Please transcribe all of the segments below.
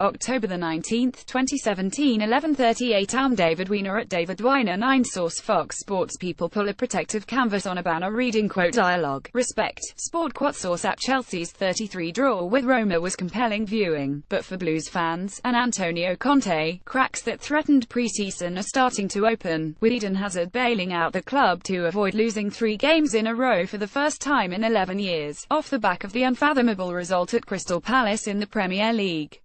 October the 19th, 2017, 11:38 am. David Weiner at David Weiner 9 Source Fox Sports. People pull a protective canvas on a banner reading quote dialogue. Respect. Sport Quote Source app. Chelsea's 33 draw with Roma was compelling viewing, but for Blues fans, and Antonio Conte, cracks that threatened pre-season are starting to open, with Eden Hazard bailing out the club to avoid losing 3 games in a row for the first time in 11 years, off the back of the unfathomable result at Crystal Palace in the Premier League.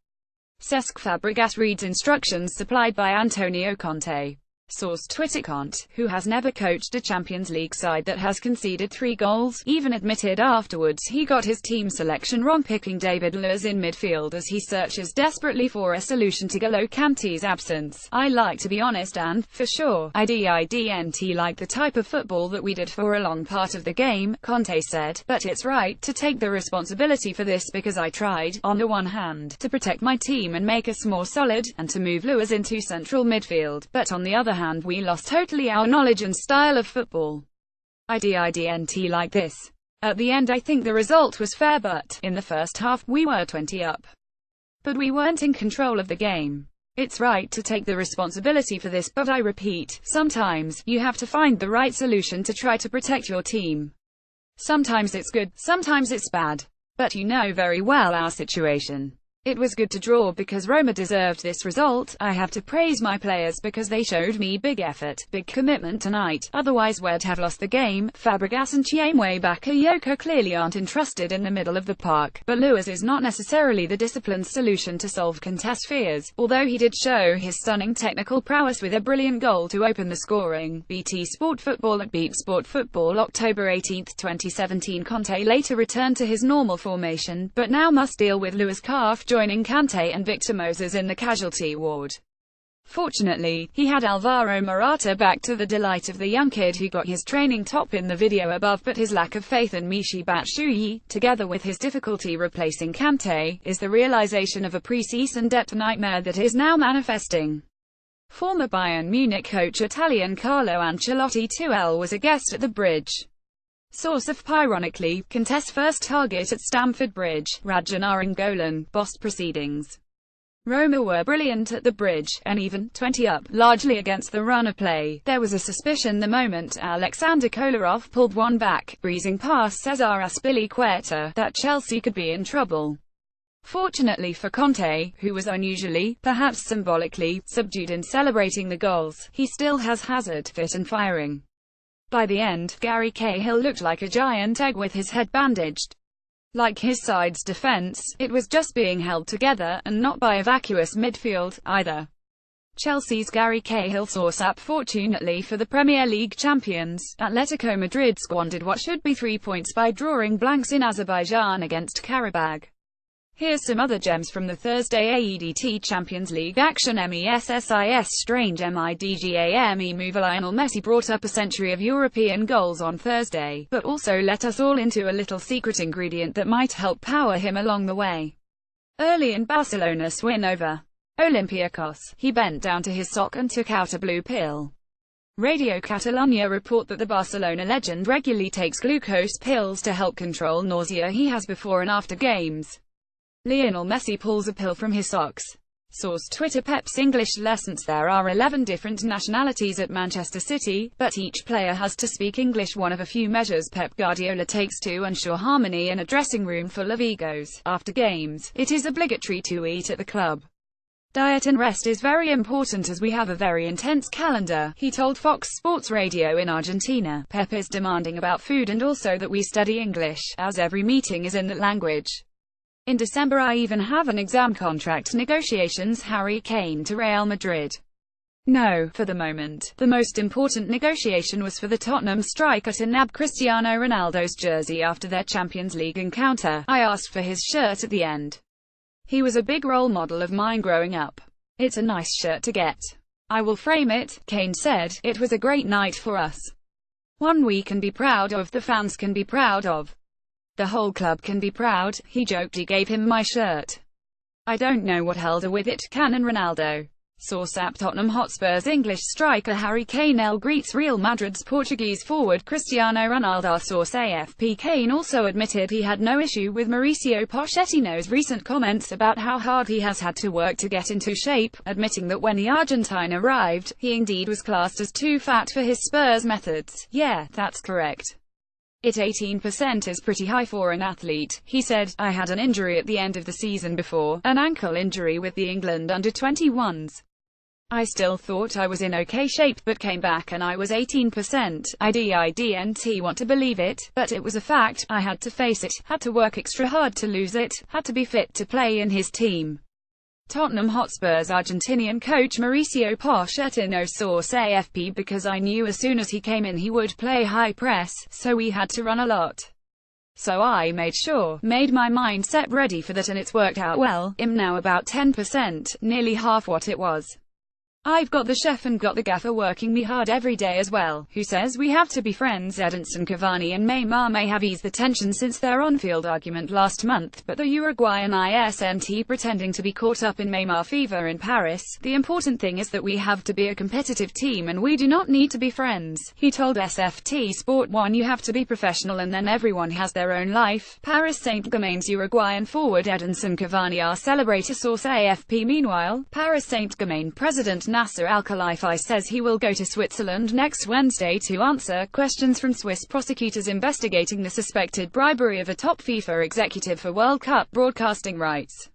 Cesc Fabregas reads instructions supplied by Antonio Conte. Source Twitter. Conte, who has never coached a Champions League side that has conceded 3 goals, even admitted afterwards he got his team selection wrong, picking David Luiz in midfield as he searches desperately for a solution to N'Golo Kante's absence. I like to be honest and, for sure, I didn't like the type of football that we did for a long part of the game, Conte said, but it's right to take the responsibility for this because I tried, on the one hand, to protect my team and make us more solid, and to move Luiz into central midfield, but on the other hand we lost totally our knowledge and style of football. I didn't like this. At the end I think the result was fair, but, in the first half, we were 20 up. But we weren't in control of the game. It's right to take the responsibility for this, but I repeat, sometimes, you have to find the right solution to try to protect your team. Sometimes it's good, sometimes it's bad. But you know very well our situation. It was good to draw because Roma deserved this result. I have to praise my players because they showed me big effort, big commitment tonight, otherwise we'd have lost the game. Fabregas and Chiemwe Bakayoko clearly aren't entrusted in the middle of the park, but Luiz is not necessarily the disciplined solution to solve Conte's fears, although he did show his stunning technical prowess with a brilliant goal to open the scoring. BT Sport Football at Beep Sport Football. October 18, 2017. Conte later returned to his normal formation, but now must deal with Luiz calf joining Kante and Victor Moses in the casualty ward. Fortunately, he had Alvaro Morata back, to the delight of the young kid who got his training top in the video above, but his lack of faith in Michy Batshuayi, together with his difficulty replacing Kante, is the realization of a pre-season depth nightmare that is now manifesting. Former Bayern Munich coach Italian Carlo Ancelotti 2L was a guest at the Bridge. Source of ironically, Conte's first target at Stamford Bridge, Radja Nainggolan, bossed proceedings. Roma were brilliant at the Bridge, and even 20 up, largely against the run of play. There was a suspicion the moment Alexander Kolarov pulled one back, breezing past Cesar Azpilicueta, that Chelsea could be in trouble. Fortunately for Conte, who was unusually, perhaps symbolically, subdued in celebrating the goals, he still has Hazard fit and firing. By the end, Gary Cahill looked like a giant egg with his head bandaged. Like his side's defense, it was just being held together, and not by a vacuous midfield, either. Chelsea's Gary Cahill. Source app. Fortunately for the Premier League champions, Atletico Madrid squandered what should be 3 points by drawing blanks in Azerbaijan against Karabag. Here's some other gems from the Thursday AEDT Champions League action. MESSIS strange MIDGAME move. Lionel Messi brought up a century of European goals on Thursday, but also let us all into a little secret ingredient that might help power him along the way. Early in Barcelona's win over Olympiacos, he bent down to his sock and took out a blue pill. Radio Catalunya report that the Barcelona legend regularly takes glucose pills to help control nausea he has before and after games. Lionel Messi pulls a pill from his socks. Source Twitter. Pep's English lessons. There are 11 different nationalities at Manchester City, but each player has to speak English, one of a few measures Pep Guardiola takes to ensure harmony in a dressing room full of egos. After games, it is obligatory to eat at the club. Diet and rest is very important as we have a very intense calendar, he told Fox Sports Radio in Argentina. Pep is demanding about food and also that we study English, as every meeting is in that language. In December I even have an exam. Contract negotiations. Harry Kane to Real Madrid. No, for the moment, the most important negotiation was for the Tottenham striker to nab Cristiano Ronaldo's jersey after their Champions League encounter. I asked for his shirt at the end. He was a big role model of mine growing up. It's a nice shirt to get. I will frame it, Kane said. It was a great night for us. One we can be proud of, the fans can be proud of. The whole club can be proud, he joked. He gave him my shirt. I don't know what Helder with it, Can and Ronaldo. Source app Tottenham Hotspur's English striker Harry Kane greets Real Madrid's Portuguese forward Cristiano Ronaldo. Source AFP. Kane also admitted he had no issue with Mauricio Pochettino's recent comments about how hard he has had to work to get into shape, admitting that when the Argentine arrived, he indeed was classed as too fat for his Spurs methods. "Yeah, that's correct. 18% is pretty high for an athlete," he said. "I had an injury at the end of the season before, an ankle injury with the England under-21s. I still thought I was in okay shape, but came back and I was 18%. I didn't want to believe it, but it was a fact. I had to face it, had to work extra hard to lose it, had to be fit to play in his team." Tottenham Hotspur's Argentinian coach Mauricio Pochettino. Source AFP. "Because I knew as soon as he came in he would play high press, so we had to run a lot. So I made my mindset ready for that and it's worked out well. I'm now about 10%, nearly half what it was. I've got the chef and got the gaffer working me hard every day as well. Who says we have to be friends?" Edinson Cavani and Neymar may have eased the tension since their on-field argument last month, but the Uruguayan isn't pretending to be caught up in Neymar fever in Paris. "The important thing is that we have to be a competitive team and we do not need to be friends," he told SFT Sport 1. "You have to be professional and then everyone has their own life." Paris Saint-Germain's Uruguayan forward Edinson Cavani celebrated. Source AFP. Meanwhile, Paris Saint-Germain president Nasser Al-Khelaifi says he will go to Switzerland next Wednesday to answer questions from Swiss prosecutors investigating the suspected bribery of a top FIFA executive for World Cup broadcasting rights.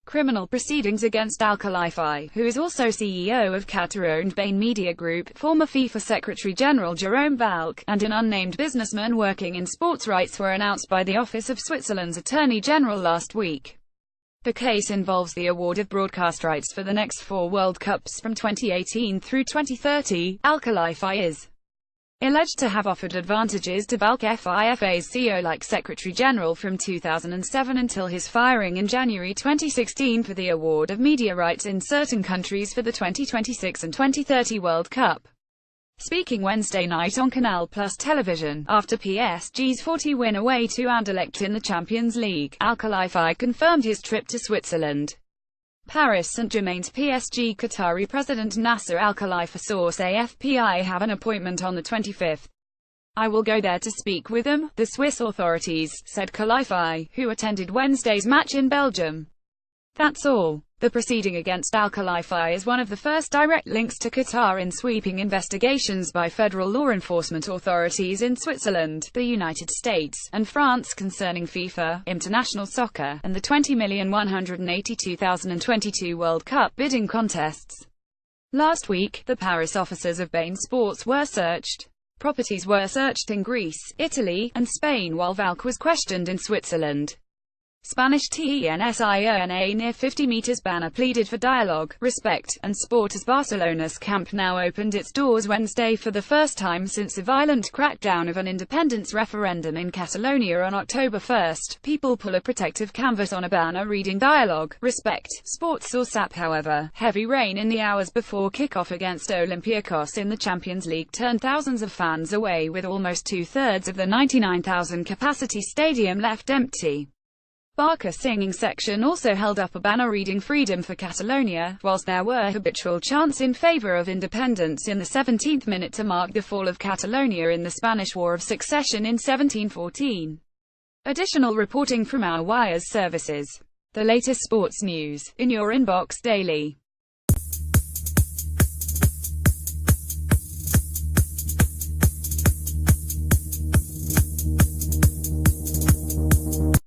Criminal proceedings against Al-Khelaifi, who is also CEO of Qatar-owned Bain Media Group, former FIFA Secretary-General Jerome Valcke, and an unnamed businessman working in sports rights were announced by the Office of Switzerland's Attorney General last week. The case involves the award of broadcast rights for the next 4 World Cups from 2018 through 2030. Al-Khelaifi is alleged to have offered advantages to Valcke, FIFA's CEO like Secretary-General from 2007 until his firing in January 2016 for the award of media rights in certain countries for the 2026 and 2030 World Cup. Speaking Wednesday night on Canal Plus television, after PSG's 40 win away to Anderlecht in the Champions League, Al-Khelaifi confirmed his trip to Switzerland. Paris Saint-Germain's PSG Qatari president Nasser Al-Khelaifi. Source AFP. "I have an appointment on the 25th. I will go there to speak with them, the Swiss authorities," said Khelaifi, who attended Wednesday's match in Belgium. That's all. The proceeding against Al-Khelaifi is one of the first direct links to Qatar in sweeping investigations by federal law enforcement authorities in Switzerland, the United States, and France concerning FIFA, international soccer, and the 20,182,022 World Cup bidding contests. Last week, the Paris offices of Bain Sports were searched. Properties were searched in Greece, Italy, and Spain while Valcke was questioned in Switzerland. Spanish TNSIONA near 50 meters banner pleaded for dialogue, respect, and sport as Barcelona's Camp Nou opened its doors Wednesday for the first time since a violent crackdown of an independence referendum in Catalonia on October 1. People pull a protective canvas on a banner reading dialogue, respect, sport. Source app. However, heavy rain in the hours before kickoff against Olympiacos in the Champions League turned thousands of fans away, with almost two-thirds of the 99,000 capacity stadium left empty. Barca singing section also held up a banner reading Freedom for Catalonia, whilst there were habitual chants in favour of independence in the 17th minute to mark the fall of Catalonia in the Spanish War of Succession in 1714. Additional reporting from our Wires services. The latest sports news, in your inbox daily.